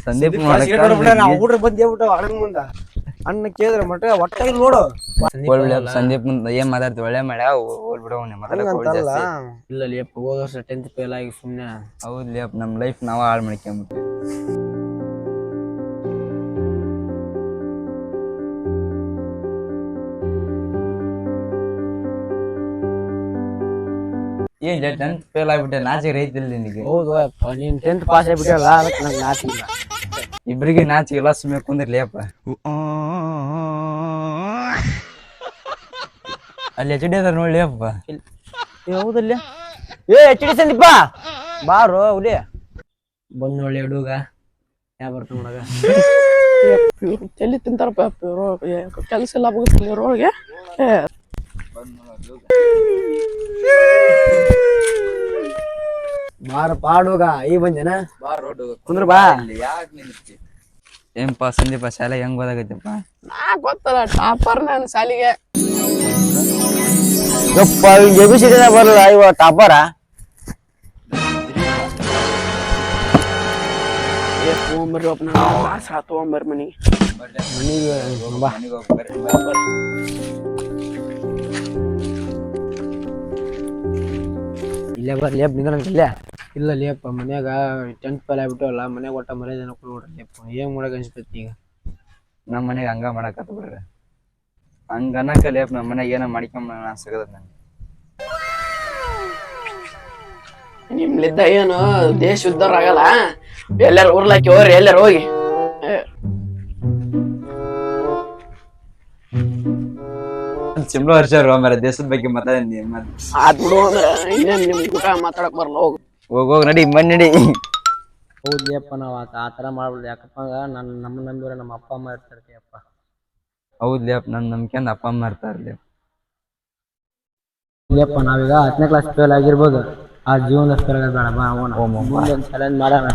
ಸಂದೀಪ್ ಊಟ ಬಂದ್ ಹೇಳ್ಬಿಟ್ಟು ಅಣ್ಣನ ಮುಂದ ಅಣ್ಣ ಕೇಳಿದ್ರೆ ಮಟ್ಟ ಒಟ್ಟಾಗಿ ನೋಡು ಸಂದೀಪ್ ಮುಂದೆ ಏನ್ ಮಾತಾಡ್ತಿ ಒಳ್ಳೆ ಮಾಡ್ಯ ಹೋಗ್ಬಿಡ ಇಲ್ಲ ಲೇಪ್ ಹೋದ ವರ್ಷ 10th ಫೇಲ್ ಆಗಿ ಸುಮ್ನೆ ಹೌದ್ ಲೇಪ್ ನಮ್ ಲೈಫ್ ನಾವ ಹಾಳು ಮಾಡ್ಕೊಂಬಿಟ್ಟು ಏನ್ 10th ಫೇಲ್ ಆಗ್ಬಿಟ್ಟೆ ನಾಚಿಕೆ ರೈತಿಲ್ಲ ನಿನಗೆ ಹೌದು ನೀನ್ 10th ಪಾಸ್ ಆಗ್ಬಿಟ್ಟಲ್ಲ ಅದಕ್ಕೆ ನಂಗೆ ನಾಚಿಲ್ಲ ಇಬ್ರಿಗೆ ನಾಚಿಕೆಲ್ಲ ಸುಮ್ಮನೆ ಕುಂದಿರ್ಲಿಯಪ್ಪ ಅಲ್ಲಿ ಎಚ್ ಡಿ ಅದಾರ ನೋಡ್ಲಿ ಅಪ್ಪ ಹೌದಲ್ಲ ಎಚ್ ಡಿ ಸಂದೀಪ ಬಾರೋ ಹುಲಿ ಬಂದ್ ನೋಡಿ ಹುಡುಗ ಯಾ ಬರ್ತ ನೋಡಗ ಎಲ್ಲಿ ತಿಂತಾರಪ್ಪ ಕೆಲಸ ಎಲ್ಲ ರೋಡ್ಗೆ ಬಾರ ಪಾಡುಗ ಈ ಬಂದೇನ ಕುಂದ್ರ ಬಾ ಏನ್ಪಾ ಸಂದೀಪ ಶಾಲೆ ಹೆಂಗ್ ಓದಾಗೈತಪ್ಪ ನಾ ಗೊತ್ತಲ್ಲ ಟಾಪರ್ ನಾನು ಶಾಲಿಗೆ ಯಪ್ಪ ಎಬಿಸಿಡಿ ಬರಲ್ಲ ಇವ ಟಾಪರ ತೊಗೊಂಬರ್ರಿ ಒಬ್ಬ ತೊಗೊಂಬರ್ರಿ ಮನಿಗೆ ಇಲ್ಲೇ ಲೇಪ್ ನಿಂದ್ರಂಗಿಲ್ಲ ಇಲ್ಲ ಲೇಪ ಮನ್ಯಾಗ 10th ಫೇಲ್ ಆಗ್ಬಿಟ್ಟವಲ್ಲ ಮನ್ಯಾಗ ಒಟ್ಟ ಮರ್ಯಾದೆನ ಕೊಡ್ಬಿಡ್ರಿ ಲೇಪ ಏನ್ ಮಾಡಕ್ ಅನ್ಸ್ತೈತಿ ಈಗ ನಮ್ಮ ಮನೆಗೆ ಹಂಗ ಮಾಡಕತ್ತ ಬಿಡ್ರಿ ಹಂಗ ಅನ್ನಕ ಲೇಪ್ ನಮ್ಮ ಮನೆಗೆ ಏನೋ ಮಾಡ್ಕೊಂಬ ಸಿಗದ ನಂಗೆ ನಿಮ್ಲಿದ್ದ ಏನು ದೇಶ ಉದ್ದಾರ ಆಗಲ್ಲ ಎಲ್ಲಾರು ಉರ್ಲಾಕಿ ಹೋಗ್ರಿ ಎಲ್ಲಾರು ಹೋಗಿ ಚಿಮ್ಲ ವರ್ಷ ಮರ ದೇಶದ ಬಗ್ಗೆ ಮಾತಾಡಿ ಆದ್ ಬಿಡು ಇನ್ನೇನ್ ನಿಮ್ ಊಟ ಮಾತಾಡಕ್ ಬರಲ್ಲ ಹೋಗ್ ನಡಿ ಮನ್ ನಡಿ ಹೌದ್ಲಿಯಪ್ಪ ನಾವ್ ಆತರ ಮಾಡ್ಬಿಡ್ಲಿ ಯಾಕಪ್ಪ ನಮ್ಮ ನಂಬಿದ್ರೆ ನಮ್ಮ ಅಪ್ಪ ಅಮ್ಮ ಇರ್ತಾರಪ್ಪ ಹೌದ್ಲಿಯಪ್ಪ ನನ್ ನಂಬಿಕೆ ಅಪ್ಪ ಅಮ್ಮ ಇರ್ತಾರ್ಲಿ ಇಲ್ಲಪ್ಪ ನಾವೀಗ 10ನೇ ಕ್ಲಾಸ್ ಫೇಲ್ ಆಗಿರ್ಬೋದು ಆ ಜೀವನ ಬೇಡ ಬಾ ಚಾಲೆಂಜ್ ಮಾಡೋಣ